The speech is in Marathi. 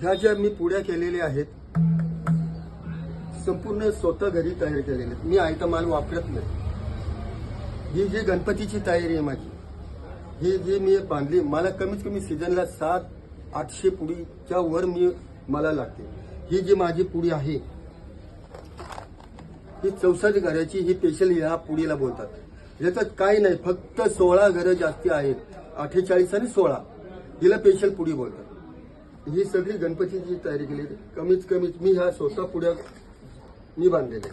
ह्या ज्या मी पुड्या केलेल्या आहेत संपूर्ण स्वतः घरी तयार केलेल्या आहेत. मी आयता माल वापरत नाही. ही जी गणपतीची तयारी आहे माझी, ही जी मी बांधली, मला कमीत कमी सीझनला 700-800 पुडीच्या वर मला लागते. ही जी माझी पुडी आहे ही 64 घराची, ही स्पेशल ह्या पुडीला बोलतात. याच्यात काही नाही, फक्त 16 घरं जास्ती आहेत, 48 आणि 16, हिला स्पेशल पुडी बोलतात. ही सगळी गणपतीची तयारी केली. कमीत कमी मी ह्या स्वतः पुड्या मी बांधलेल्या.